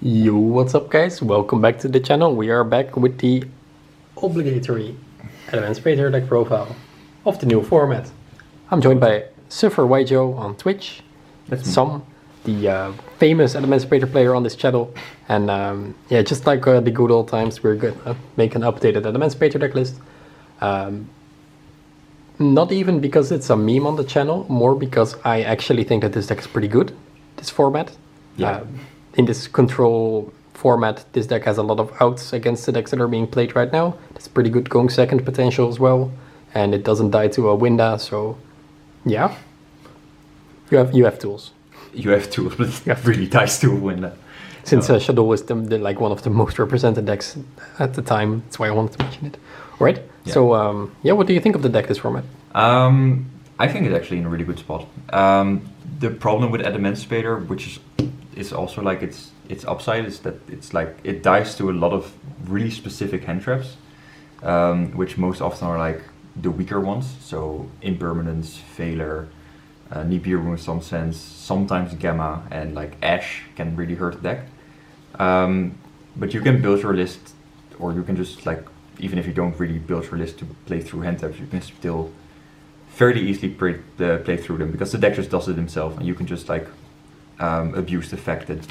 Yo, what's up guys? Welcome back to the channel. We are back with the obligatory Adamancipator deck profile of the new format. I'm joined by Suffer Waijo on Twitch. That's me. Some, the famous Adamancipator player on this channel. And yeah, just like the good old times, we're going to make an updated Adamancipator deck list. Not even because it's a meme on the channel, more because I actually think that this deck is pretty good, this format. Yeah. In this control format, this deck has a lot of outs against the decks that are being played right now. It's pretty good going second potential as well, and it doesn't die to a Winda, so yeah. You have tools. You have tools, but it really dies to a Winda. Since Shadow was like one of the most represented decks at the time, that's why I wanted to mention it. All right. Yeah. So yeah, what do you think of the deck this format? I think it's actually in a really good spot. The problem with Adamancipator, which is also like its upside, is that it's like it dies to a lot of really specific hand traps, which most often are like the weaker ones. So impermanence, failure, Nibiru in some sense, sometimes Gamma, and like Ash can really hurt the deck. But you can build your list, or you can just like, even if you don't really build your list to play through hand traps, you can still fairly easily play through them, because the deck just does it himself, and you can just like abuse the fact that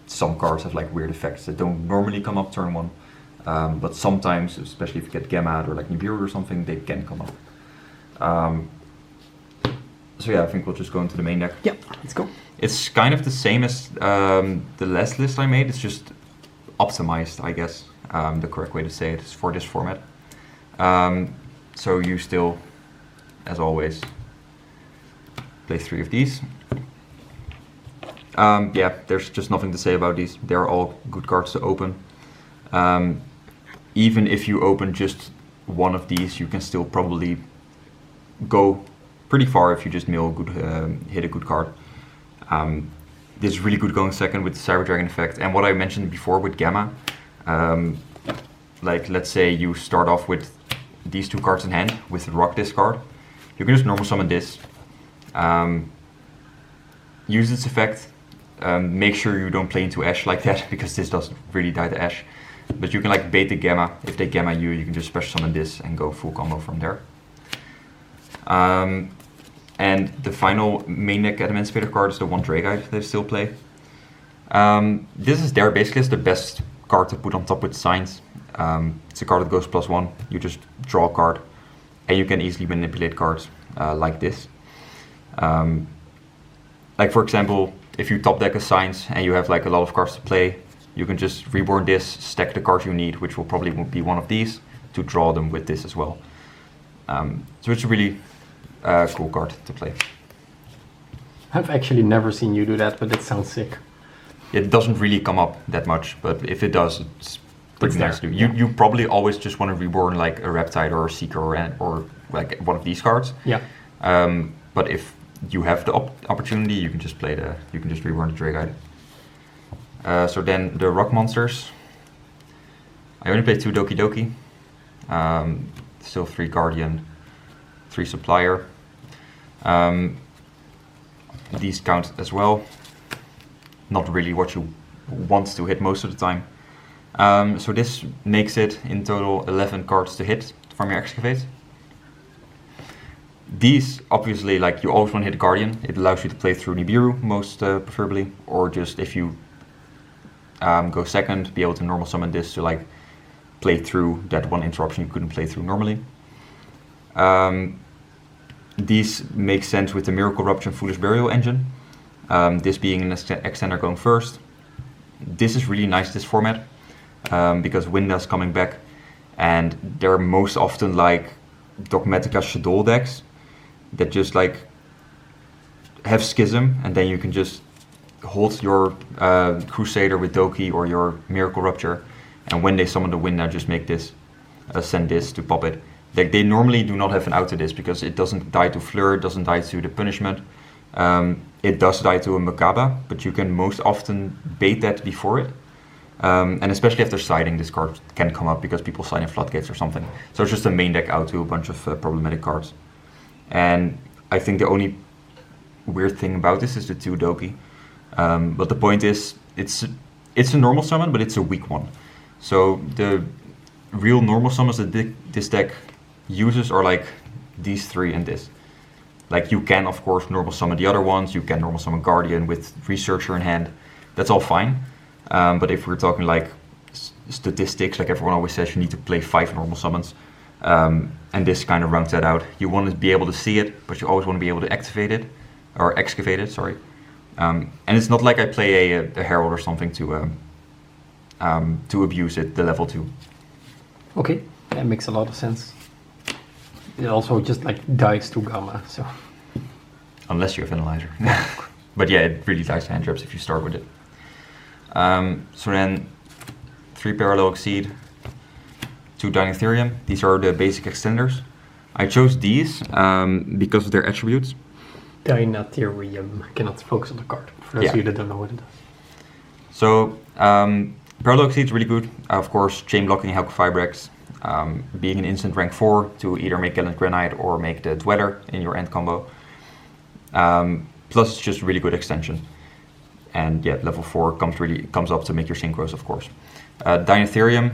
some cards have like weird effects that don't normally come up turn one, but sometimes, especially if you get Gamma or like Nibiru or something, they can come up. So yeah, I think we'll just go into the main deck. Yeah, let's go. It's kind of the same as the last list I made. It's just optimized, I guess. The correct way to say it is for this format. So you still, as always, play 3 of these. Yeah, there's just nothing to say about these. They're all good cards to open. Even if you open just one of these, you can still probably go pretty far if you just mill a good, hit a good card. This is really good going second with the Cyber Dragon effect. And what I mentioned before with Gamma, like let's say you start off with these 2 cards in hand with the Rock discard. You can just normal summon this, use its effect. Make sure you don't play into Ash like that, because this doesn't really die to Ash. But you can like bait the Gamma. If they Gamma you, you can just special summon this and go full combo from there. And the final main deck Adamancipator card is the one Drey Guide they still play. This is there basically as the best card to put on top with Signs. It's a card that goes +1. You just draw a card, and you can easily manipulate cards like this. Like for example, if you top deck a Signs and you have like a lot of cards to play, you can just reborn this, stack the cards you need, which will probably be one of these, to draw them with this as well. So it's a really cool card to play. I've actually never seen you do that, but it sounds sick. It doesn't really come up that much, but if it does, it's pretty nice to do. You probably always just want to reborn like a Reptide or a Seeker or like one of these cards. Yeah. But if you have the opportunity, you can just reborn the Drey Guide. So then the rock monsters. I only play 2 Doki Doki. Still 3 Guardian, 3 Supplier. These count as well. Not really what you want to hit most of the time. So this makes it in total 11 cards to hit from your Excavate. These, obviously, like you always want to hit Guardian. It allows you to play through Nibiru, most preferably, or just if you go second, be able to normal summon this to like play through that one interruption you couldn't play through normally. These make sense with the Miracle Rupture and Foolish Burial engine. This being an extender going first. This is really nice, this format, because Winda's coming back, and they're most often like Dogmatica Shadow decks that just like have Schism, and then you can just hold your Crusader with Doki or your Miracle Rupture, and when they summon the Winda, just make this, send this to pop it. They normally do not have an out to this, because it doesn't die to Fleur, it doesn't die to the Punishment. It does die to a Makaba, but you can most often bait that before it. And especially after siding, this card can come up because people side in Floodgates or something. So it's just a main deck out to a bunch of problematic cards. And I think the only weird thing about this is the 2 Doki. But the point is, it's a normal summon, but it's a weak one. So the real normal summons that this deck uses are like these three and this. Like you can of course normal summon the other ones, you can normal summon Guardian with Researcher in hand, that's all fine. But if we're talking like statistics, like everyone always says you need to play 5 normal summons, and this kind of rounds that out. You want to be able to see it, but you always want to be able to activate it, or excavate it, sorry. And it's not like I play a Herald or something to abuse it, the level 2. Okay, that makes a lot of sense. It also just like dies to Gamma, so. Unless you have Analyzer. But yeah, it really dies to hand traps if you start with it. So then 3 Parallel Exceed, 2 Dinotherium. These are the basic extenders. I chose these because of their attributes. Dinotherium. I cannot focus on the card. For those of you that don't know what it does. So Parallel Exceed is really good. Of course, chain blocking Helk Vibrex, being an instant rank 4 to either make Gallant Granite or make the Dweller in your end combo. Plus, it's just a really good extension. And yeah, level 4 comes up to make your synchros, of course. Dinotherium.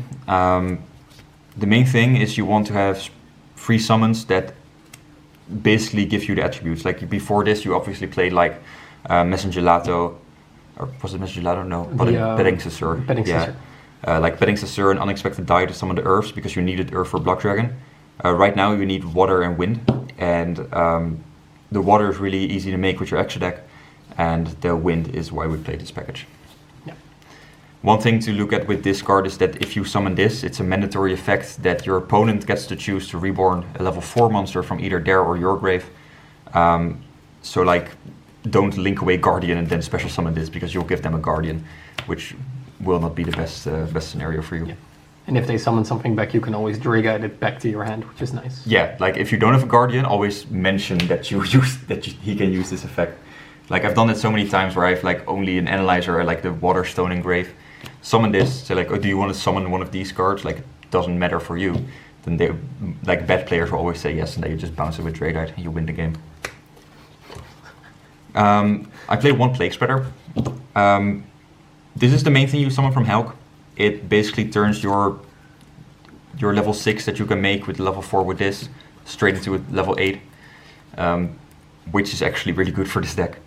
The main thing is you want to have free summons that basically give you the attributes. Like before this, you obviously played like Messengelato, or was it Messengelato? No, Petting Sussur. Like Petting Sussur and Unexpected Die to summon the Earths because you needed Earth for Block Dragon. Right now you need Water and Wind, and the Water is really easy to make with your extra deck, and the Wind is why we play this package. One thing to look at with this card is that if you summon this, it's a mandatory effect that your opponent gets to choose to reborn a level 4 monster from either their or your grave. So like, don't link away Guardian and then special summon this, because you'll give them a Guardian, which will not be the best scenario for you. Yeah. And if they summon something back, you can always drag it back to your hand, which is nice. Yeah, like if you don't have a Guardian, always mention that he can use this effect. Like I've done it so many times where I have like only an Analyzer or like the Water Stone Engrave. Summon this, say like, oh, do you want to summon one of these cards? Like, it doesn't matter for you. Then they, like bad players will always say yes, and then you just bounce it with Dragonite and you win the game. I play 1 Plague Spreader. This is the main thing you summon from Helk. It basically turns your level 6 that you can make with level 4 with this straight into a level 8, which is actually really good for this deck.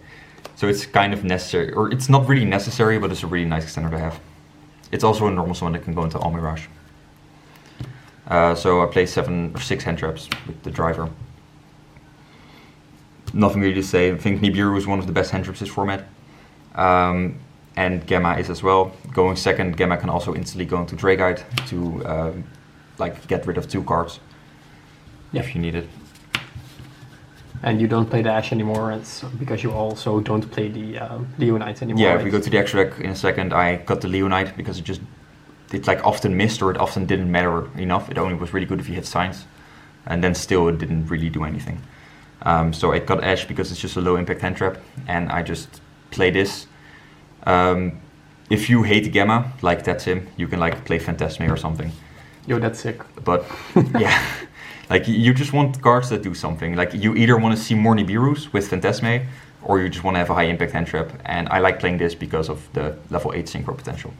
So it's kind of necessary, or it's not really necessary, but it's a really nice extender to have. It's also a normal summon that can go into All Mirage. So I play 7 or 6 hand traps with the driver. Nothing really to say. I think Nibiru is one of the best hand traps this format. And Gamma is as well. Going second, Gamma can also instantly go into Dragonite to like get rid of 2 cards if you need it. And you don't play the Ash anymore, it's because you also don't play the Leonite anymore. Yeah, right? If we go to the extra deck in a second, I got the Leonite because it like often missed, or it often didn't matter enough. It only was really good if you hit Signs, and then still it didn't really do anything. So I got Ash because it's just a low impact hand trap, and I just play this. If you hate Gamma, like Tatsym, you can like play Phantasme or something. Yo, that's sick. But yeah. Like, you just want cards that do something. Like, you either want to see more Nibirus with Phantasme, or you just want to have a high impact hand trap. And I like playing this because of the level 8 synchro potential.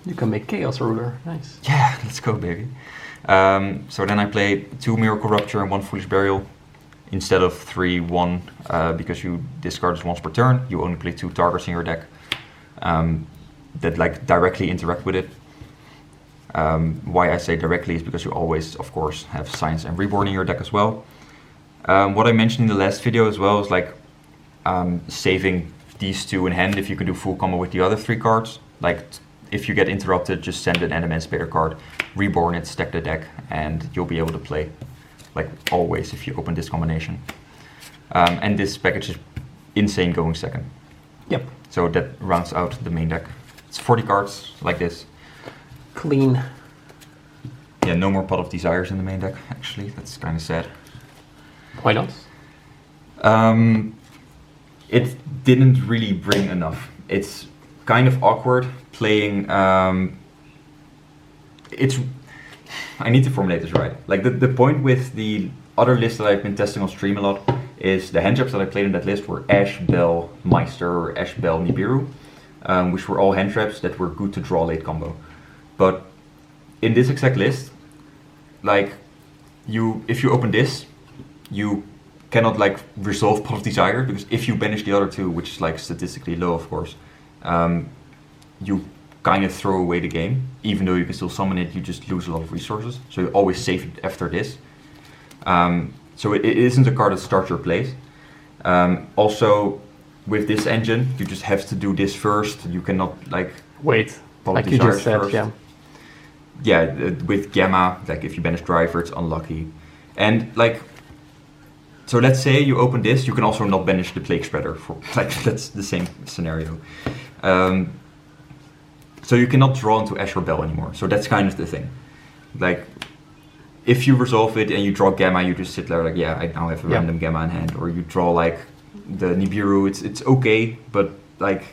You can make Chaos Ruler, nice. Yeah, let's go, baby. So then I play 2 Miracle Rupture and 1 Foolish Burial instead of 3-1, because you discard this once per turn. You only play 2 targets in your deck that like directly interact with it. Why I say directly is because you always, of course, have Signs and Reborn in your deck as well. What I mentioned in the last video as well is like saving these 2 in hand if you can do full combo with the other 3 cards. Like if you get interrupted, just send an Adamancipator card, Reborn it, stack the deck, and you'll be able to play. Like always if you open this combination. And this package is insane going second. Yep. So that rounds out the main deck. It's 40 cards like this. Clean. Yeah, no more Pot of Desires in the main deck, actually. That's kind of sad. Why not? It didn't really bring enough. It's kind of awkward playing... I need to formulate this right. Like, the point with the other list that I've been testing on stream a lot is the hand traps that I played in that list were Ash, Bell, Meister, or Ash, Bell, Nibiru. which were all hand traps that were good to draw late combo. But in this exact list, like if you open this, you cannot like resolve Pot of Desire, because if you banish the other two, which is like statistically low, of course, you kind of throw away the game. Even though you can still summon it, you just lose a lot of resources. So you always save it after this. So it isn't a card that starts your plays. Also, with this engine, you just have to do this first. You cannot like wait, Pot like of you Desires just said, first. yeah. Yeah, with Gamma, like if you banish Driver, it's unlucky. And like, so let's say you open this, you can also not banish the Plague Spreader, for like that's the same scenario. So you cannot draw into Ash or Bell anymore. So that's kind of the thing. Like, if you resolve it and you draw Gamma, you just sit there like, yeah, I now have a random Gamma in hand. Or you draw like the Nibiru, it's okay, but like...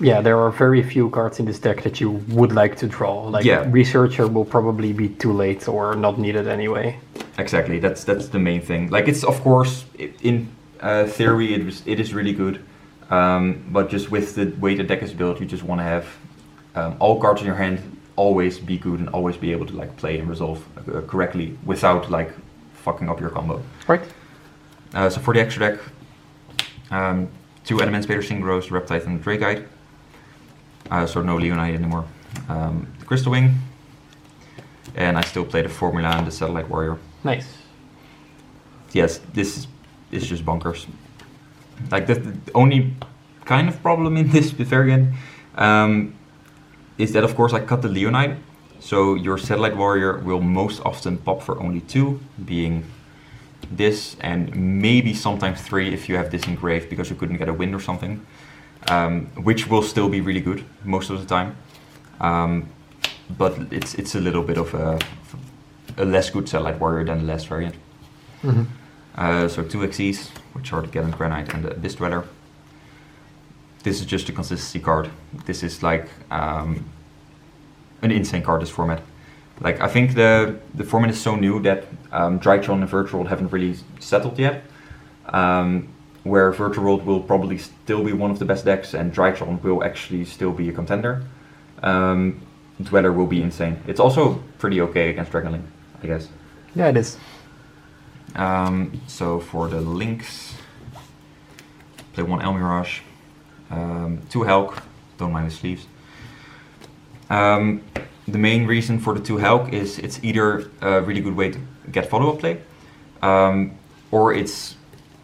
Yeah, there are very few cards in this deck that you would like to draw. Like, Researcher will probably be too late or not needed anyway. Exactly, that's the main thing. Like, it's of course, in theory, it is really good. But just with the way the deck is built, you just want to have all cards in your hand always be good and always be able to like play and resolve correctly without like fucking up your combo. Right. So for the extra deck, 2 Adamancipator Synchros, Reptite and Drakeite. So no Leonite anymore. The Crystal Wing. And I still play the Formula and the Satellite Warrior. Nice. Yes, this is just bonkers. Like the only kind of problem in this variant is that of course I cut the Leonite. So your Satellite Warrior will most often pop for only 2, being this and maybe sometimes 3 if you have this engraved because you couldn't get a wind or something. Which will still be really good most of the time. But it's a little bit of a less good Satellite Warrior than the last variant. Mm-hmm. So 2 Xyz, which are the Gallant Granite and the Abyss Dweller. This is just a consistency card. This is like an insane card, this format. Like, I think the format is so new that Drytron and Virtual haven't really settled yet. Where Virtual World will probably still be one of the best decks and Drytron will actually still be a contender. Dweller will be insane. It's also pretty okay against Dragonlink, I guess. Yeah, it is. So for the links, play 1 Elmirage, 2 Helk, don't mind the sleeves. The main reason for the 2 Helk is it's either a really good way to get follow-up play, or it's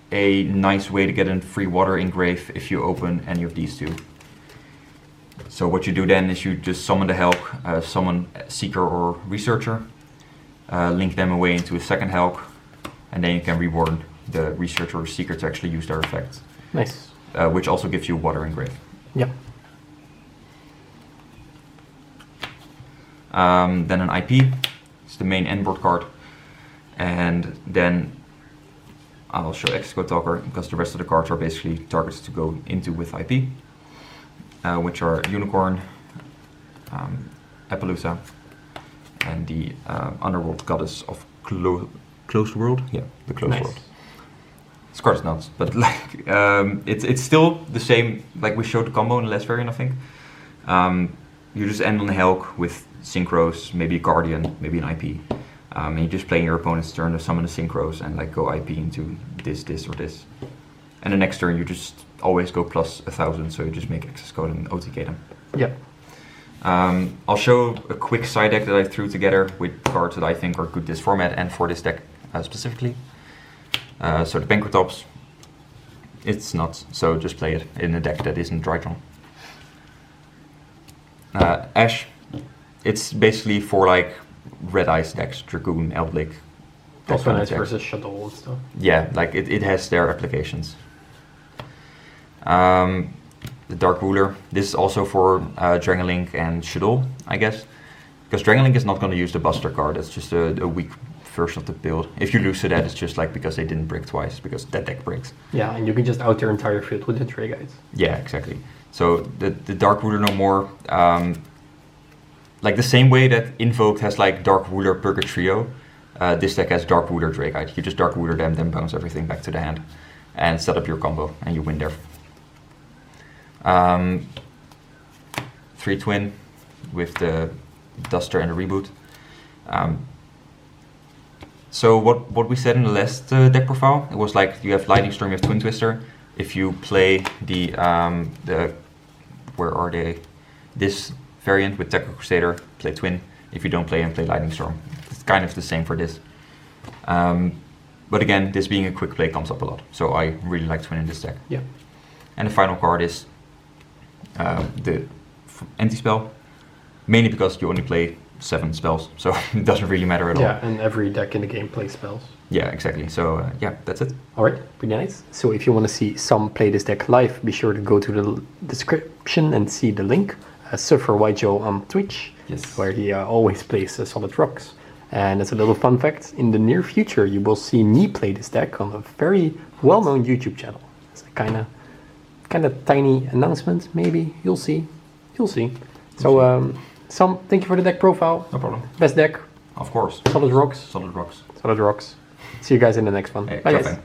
a nice way to get in free water engrave if you open any of these 2. So what you do then is you just summon the Helk, summon Seeker or Researcher, link them away into a second Helk, and then you can reward the Researcher or Seeker to actually use their effects. Nice. Which also gives you water engrave. Yep. Then an IP, it's the main endboard card, and then I'll show Exco Talker because the rest of the cards are basically targets to go into with IP, which are Unicorn, Appaloosa, and the Underworld Goddess of Closed World. Yeah, the Closed World. This card is nuts, but like it's still the same. Like we showed the combo in the last variant, I think. You just end on the Helk with Synchros, maybe a Guardian, maybe an IP. And you just play your opponent's turn to summon the Synchros and like go IP into this, or this. And the next turn you just always go plus 1,000, so you just make access code and OTK them. Yep. I'll show a quick side deck that I threw together with cards that I think are good this format and for this deck specifically. So the Banquetops, it's nuts, so just play it in a deck that isn't Drytron. Ash, it's basically for like Red Ice decks, Dragoon, Eldlik. Also nice versus Shuttle and stuff. Yeah, like it has their applications. The Dark Ruler, this is also for Dragonlink and Shuttle, I guess. Because Dragonlink is not going to use the Buster card, it's just a weak version of the build. If you lose to that, it's just like because they didn't break twice, because that deck breaks. Yeah, and you can just out your entire field with the Tray Guides. Yeah, exactly. So the Dark Ruler no more. Like the same way that Invoked has like Dark Ruler Purga Trio, this deck has Dark Ruler Drakeite. You just Dark Ruler them, then bounce everything back to the hand, and set up your combo, and you win there. 3 twin with the duster and the reboot. So what we said in the last deck profile, it was like you have Lightning Storm, you have Twin Twister. If you play the where are they? This variant with Techno Crusader, play Twin. If you don't play and play Lightning Storm, it's kind of the same for this. But again, this being a quick play comes up a lot, so I really like Twin in this deck. Yeah. And the final card is the anti-spell, mainly because you only play 7 spells, so it doesn't really matter at all. Yeah, and every deck in the game plays spells. Yeah, exactly. So yeah, that's it. Alright, pretty nice. So if you want to see some play this deck live, be sure to go to the description and see the link. Suffer White Joe on Twitch, Yes. where he always plays Solid Rocks. And as a little fun fact, in the near future you will see me play this deck on a very well-known YouTube channel. It's a kind of tiny announcement, maybe. You'll see. So thank you for the deck profile. No problem. Best deck, Of course. Solid Rocks. Solid Rocks. Solid Rocks. See you guys in the next one. Hey, Bye ciao, guys. fam.